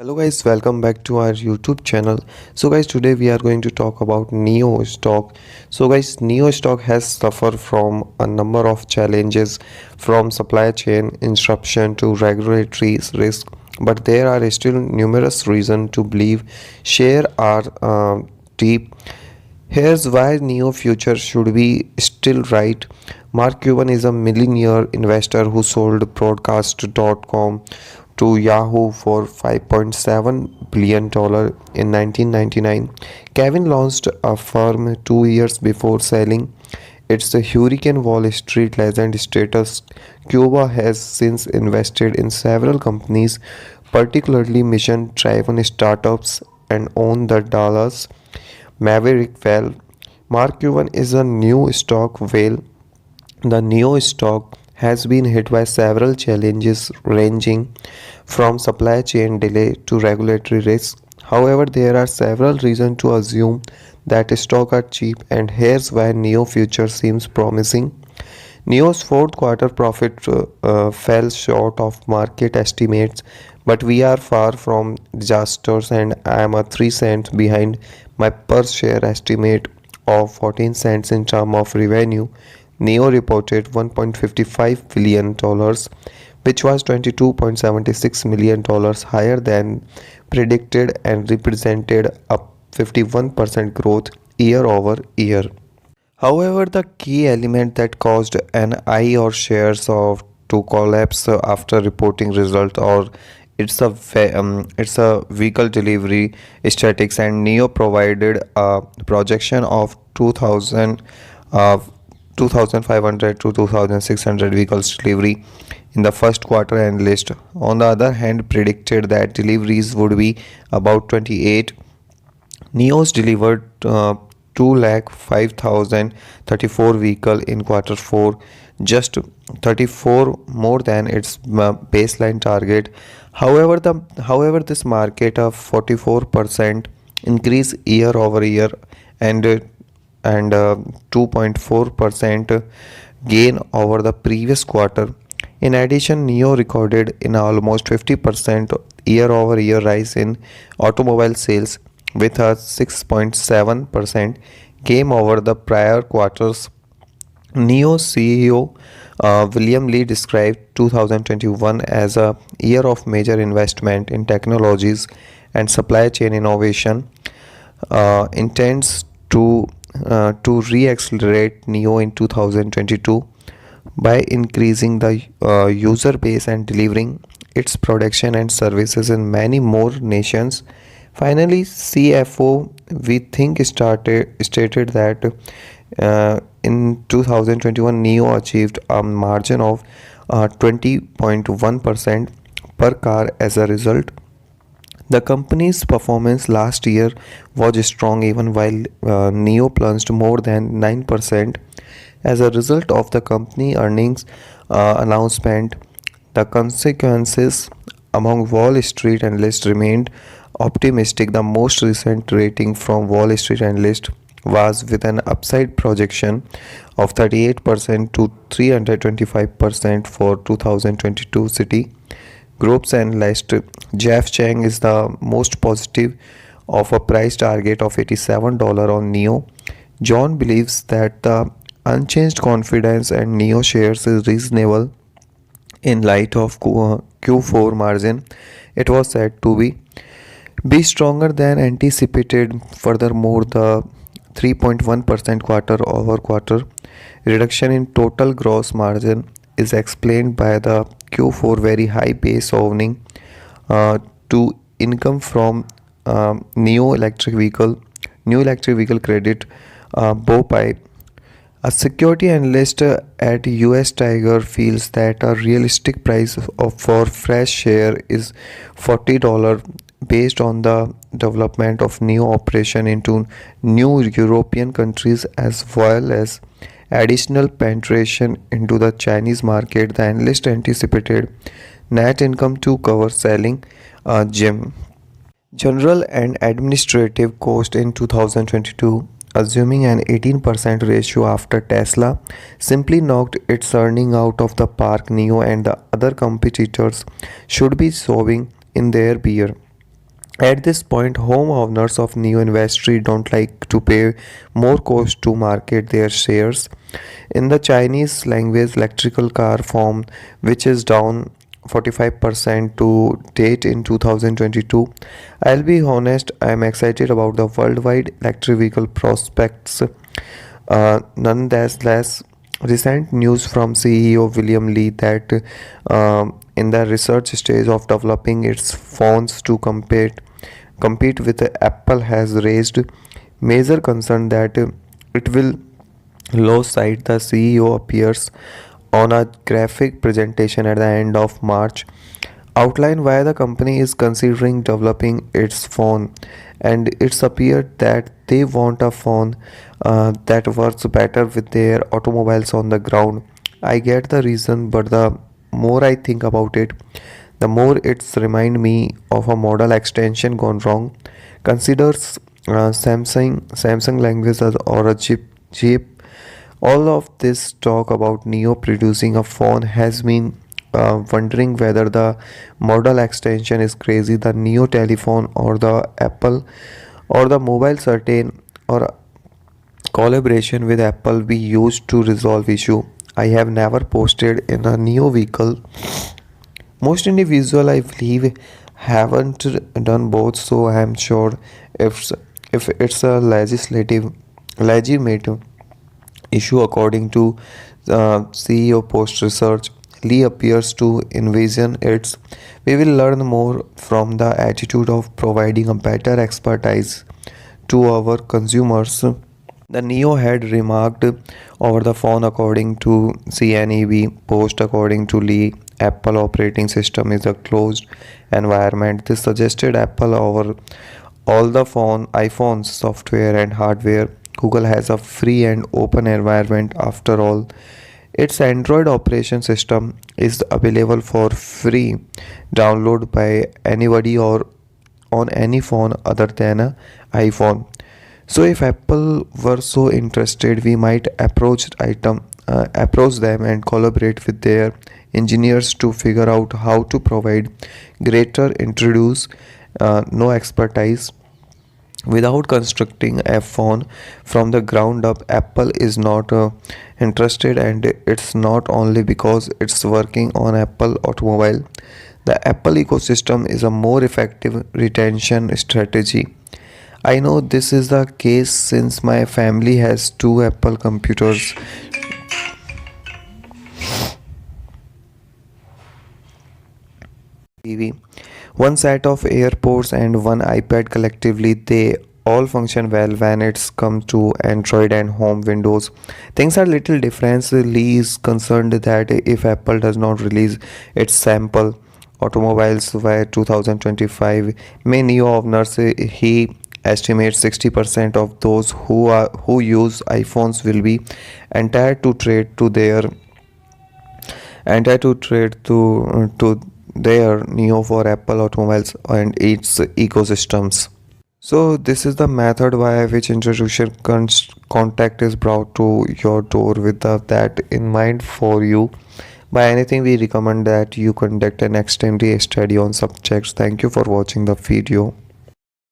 Hello guys, welcome back to our YouTube channel. So guys, today we are going to talk about NIO stock. So guys, NIO stock has suffered from a number of challenges, from supply chain disruption to regulatory risk, but there are still numerous reasons to believe share are deep. Here's why NIO future should be still right. Mark Cuban is a millionaire investor who sold broadcast.com to Yahoo for $5.7 billion in 1999. Kevin launched a firm 2 years before selling its Hurricane Wall Street legend status. Cuba has since invested in several companies, particularly mission driven startups, and owned the Dallas Maverick whale. Mark Cuban is a new stock whale. The NIO stock has been hit by several challenges ranging from supply chain delay to regulatory risks. However, there are several reasons to assume that stocks are cheap, and here's why NIO future seems promising. NIO's fourth quarter profit fell short of market estimates, but we are far from disasters, and I am a 3 cents behind my per share estimate of 14 cents in terms of revenue. NIO reported $1.55 billion, which was $22.76 million higher than predicted and represented a 51% growth year over year. However, the key element that caused NIO shares of to collapse after reporting result or it's a vehicle delivery statistics, and NIO provided a projection of 2000 uh, 2500 to 2600 vehicles delivery in the first quarter, and list on the other hand predicted that deliveries would be about 28. NIO's delivered 2,05,034 vehicle in quarter 4, just 34 more than its baseline target. However, this market a 44% increase year over year and 2.4% gain over the previous quarter. In addition, NIO recorded an almost 50% year over year rise in automobile sales, with a 6.7% gain over the prior quarters. NIO CEO William Lee described 2021 as a year of major investment in technologies and supply chain innovation. Intends to re-accelerate NIO in 2022 by increasing the user base and delivering its production and services in many more nations. Finally, CFO we think stated that in 2021 NIO achieved a margin of 20.1% per car. As a result, the company's performance last year was strong even while NIO plunged more than 9%. As a result of the company earnings announcement, the consequences among Wall Street analysts remained optimistic. The most recent rating from Wall Street analysts was with an upside projection of 38% to 325% for 2022. City Group's analyst Jeff Chang is the most positive, of a price target of $87 on NIO. John believes that the unchanged confidence and NIO shares is reasonable in light of Q4 margin. It was said to be stronger than anticipated. Furthermore, the 3.1% quarter over quarter reduction in total gross margin is explained by the Q4 very high base owing to income from new electric vehicle credit. BOPI, a security analyst at US Tiger, feels that a realistic price for fresh share is $40 based on the development of new operation into new European countries as well as additional penetration into the Chinese market. The analyst anticipated net income to cover selling gym general and administrative cost in 2022, assuming an 18% ratio after Tesla simply knocked its earning out of the park. NIO and the other competitors should be sowing in their beer. At this point, homeowners of new industry don't like to pay more cost to market their shares. In the Chinese language, electrical car form, which is down 45% to date in 2022. I'll be honest, I'm excited about the worldwide electric vehicle prospects. Nonetheless, recent news from CEO William Lee that in the research stage of developing its phones to compete with Apple has raised major concern that it will lose sight. The CEO appears on a graphic presentation at the end of March outline why the company is considering developing its phone, and it's appeared that they want a phone that works better with their automobiles on the ground. I get the reason, but the more I think about it, the more it's remind me of a model extension gone wrong. Considers Samsung language or a chip. All of this talk about Neo producing a phone has been wondering whether the model extension is crazy, the Neo telephone or the Apple or the mobile certain or collaboration with Apple be used to resolve issue. I have never posted in a Neo vehicle. Most individual I believe haven't done both, so I am sure if if it's a legitimate issue according to CEO post research. Lee appears to envision its. We will learn more from the attitude of providing a better expertise to our consumers. The Neo had remarked over the phone according to CNEB post according to Lee. Apple operating system is a closed environment. This suggested Apple over all the iPhones software and hardware. Google has a free and open environment after all. Its Android operation system is available for free download by anybody or on any phone other than an iPhone. So if Apple were so interested, we might approach them and collaborate with their engineers to figure out how to provide greater introduce no expertise without constructing a phone from the ground up. Apple is not interested, and it's not only because it's working on Apple automobile. The Apple ecosystem is a more effective retention strategy. I know this is the case since my family has two Apple computers. TV, one set of AirPods and one iPad. Collectively, they all function well when it's come to Android and home Windows. Things are little different. Lee is concerned that if Apple does not release its sample automobiles by 2025, many owners, he estimates 60% of those who use iPhones will be entitled to trade to their to their Neo for Apple automobiles and its ecosystems. So this is the method by which introduction contact is brought to your door with that in mind for you. By anything, we recommend that you conduct an extended study on subjects. Thank you for watching the video.